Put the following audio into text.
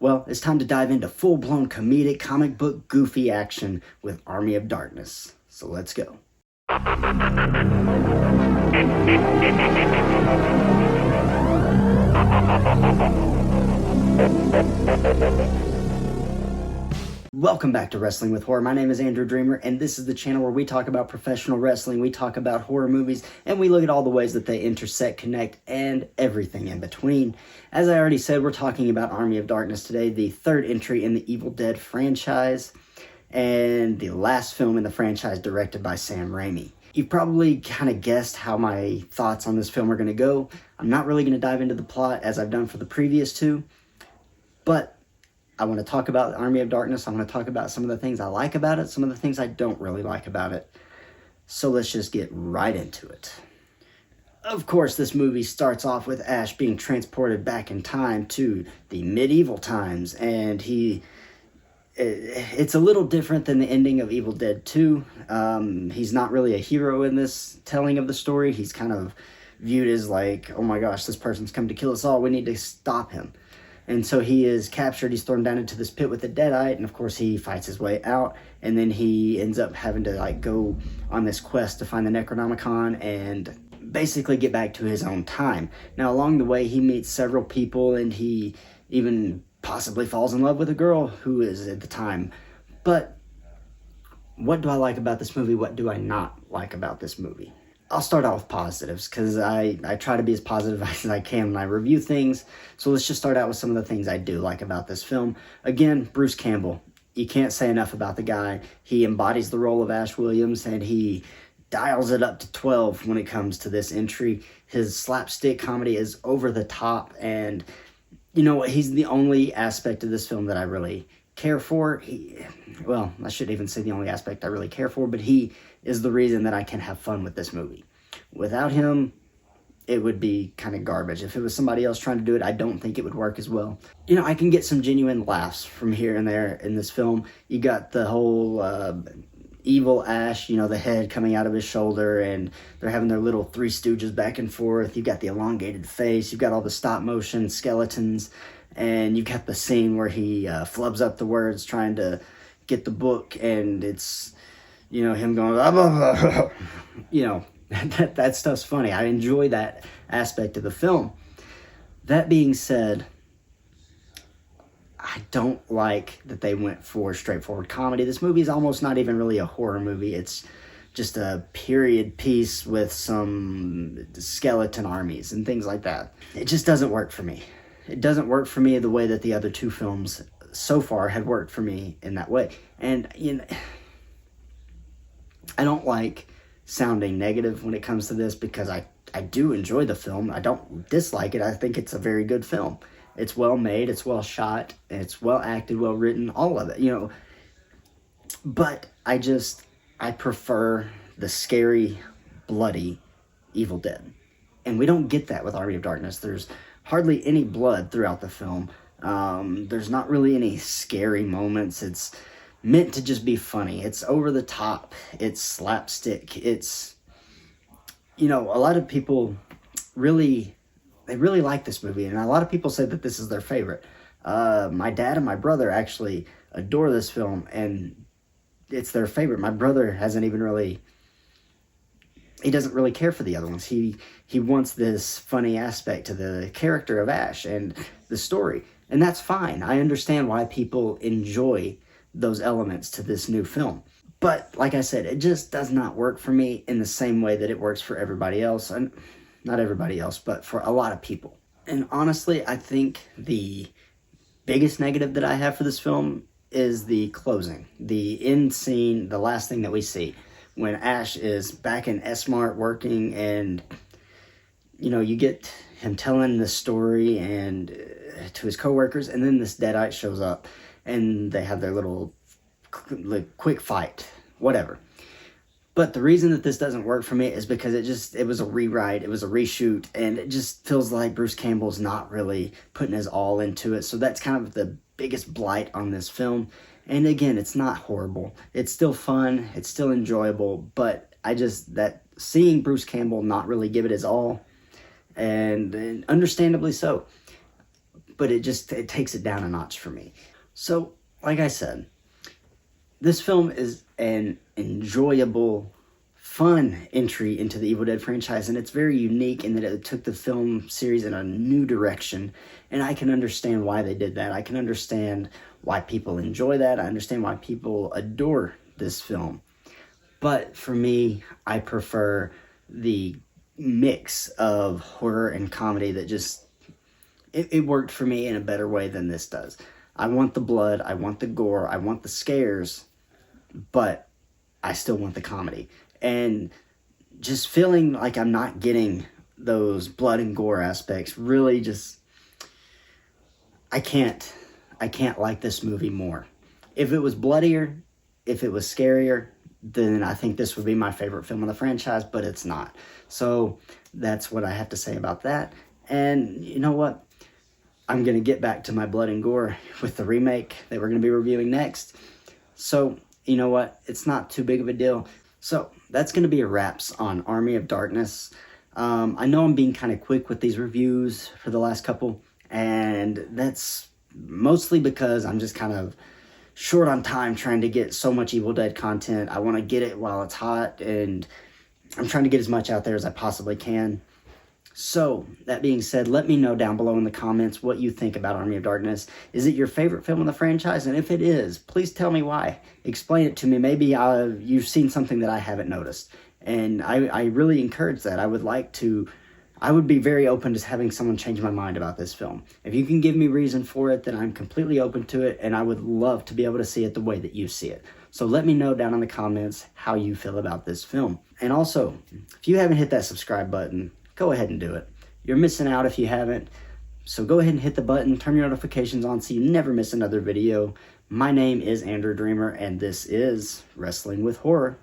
Well, it's time to dive into full-blown comedic comic book goofy action with Army of Darkness. So let's go. Welcome back to Wrestling with Horror. My name is Andrew Dreamer, and this is the channel where we talk about professional wrestling, we talk about horror movies, and we look at all the ways that they intersect, connect, and everything in between. As I already said, we're talking about Army of Darkness today, the third entry in the Evil Dead franchise, and the last film in the franchise directed by Sam Raimi. You've probably kind of guessed how my thoughts on this film are going to go. I'm not really going to dive into the plot as I've done for the previous two, but I want to talk about Army of Darkness. I want to talk about some of the things I like about it, some of the things I don't really like about it. So let's just get right into it. Of course, this movie starts off with Ash being transported back in time to the medieval times, and it's a little different than the ending of Evil Dead 2. He's not really a hero in this telling of the story. He's kind of viewed as like, oh my gosh, this person's come to kill us all. We need to stop him. And so he is captured, he's thrown down into this pit with a deadite, and of course he fights his way out, and then he ends up having to go on this quest to find the Necronomicon and basically get back to his own time. Now along the way he meets several people, and he even possibly falls in love with a girl who is at the time. But what do I like about this movie? What do I not like about this movie? I'll start out with positives, because I try to be as positive as I can when I review things. So let's just start out with some of the things I do like about this film. Again, Bruce Campbell. You can't say enough about the guy. He embodies the role of Ash Williams, and he dials it up to 12 when it comes to this entry. His slapstick comedy is over the top, and you know what? He's the only aspect of this film that I really care for. Well, I shouldn't even say the only aspect I really care for, but he is the reason that I can have fun with this movie. Without him, it would be kind of garbage. If it was somebody else trying to do it, I don't think it would work as well. You know, I can get some genuine laughs from here and there in this film. You got the whole evil Ash, you know, the head coming out of his shoulder, and they're having their little Three Stooges back and forth. You've got the elongated face. You've got all the stop motion skeletons. And you got the scene where he flubs up the words trying to get the book, and it's, you know, him going, blah, blah, blah. You know, that stuff's funny. I enjoy that aspect of the film. That being said, I don't like that they went for straightforward comedy. This movie is almost not even really a horror movie. It's just a period piece with some skeleton armies and things like that. It just doesn't work for me. It doesn't work for me the way that the other two films so far had worked for me in that way. And, you know, I don't like sounding negative when it comes to this, because I do enjoy the film. I don't dislike it. I think it's a very good film. It's well made, it's well shot, it's well acted, well written, all of it, you know. But I prefer the scary, bloody Evil Dead. And we don't get that with Army of Darkness. There's hardly any blood throughout the film. There's not really any scary moments. It's meant to just be funny. It's over the top. It's slapstick. It's, you know, a lot of people really like this movie, and a lot of people say that this is their favorite. My dad and my brother actually adore this film, and it's their favorite. My brother he doesn't really care for the other ones. He wants this funny aspect to the character of Ash and the story. And that's fine. I understand why people enjoy those elements to this new film. But like I said, it just does not work for me in the same way that it works for everybody else. And not everybody else, but for a lot of people. And honestly, I think the biggest negative that I have for this film is the closing. The end scene, the last thing that we see, when Ash is back in S-Mart working, and, you know, you get him telling the story and to his coworkers, and then this deadite shows up, and they have their little quick fight, whatever. But the reason that this doesn't work for me is because it was a rewrite, it was a reshoot, and it just feels like Bruce Campbell's not really putting his all into it. So that's kind of the biggest blight on this film. And again, it's not horrible. It's still fun. It's still enjoyable. But that seeing Bruce Campbell not really give it his all, and understandably so. but it takes it down a notch for me. So, like I said, this film is an enjoyable, fun entry into the Evil Dead franchise, and it's very unique in that it took the film series in a new direction, and I can understand why they did that. I can understand why people enjoy that. I understand why people adore this film. But for me, I prefer the mix of horror and comedy that just, it worked for me in a better way than this does. I want the blood, I want the gore, I want the scares, but I still want the comedy. And just feeling like I'm not getting those blood and gore aspects really just, I can't like this movie more. If it was bloodier, if it was scarier, then I think this would be my favorite film in the franchise, but it's not. So that's what I have to say about that. And you know what? I'm going to get back to my blood and gore with the remake that we're going to be reviewing next. So, you know what? It's not too big of a deal. So, that's going to be a wraps on Army of Darkness. I know I'm being kind of quick with these reviews for the last couple, and that's mostly because I'm just kind of short on time trying to get so much Evil Dead content. I want to get it while it's hot, and I'm trying to get as much out there as I possibly can. So, that being said, let me know down below in the comments what you think about Army of Darkness. Is it your favorite film in the franchise? And if it is, please tell me why. Explain it to me. Maybe you've seen something that I haven't noticed. And I really encourage that. I would be very open to having someone change my mind about this film. If you can give me reason for it, then I'm completely open to it, and I would love to be able to see it the way that you see it. So let me know down in the comments how you feel about this film. And also, if you haven't hit that subscribe button, go ahead and do it. You're missing out if you haven't. So go ahead and hit the button, turn your notifications on so you never miss another video. My name is Andrew Dreamer, and this is Wrestling with Horror.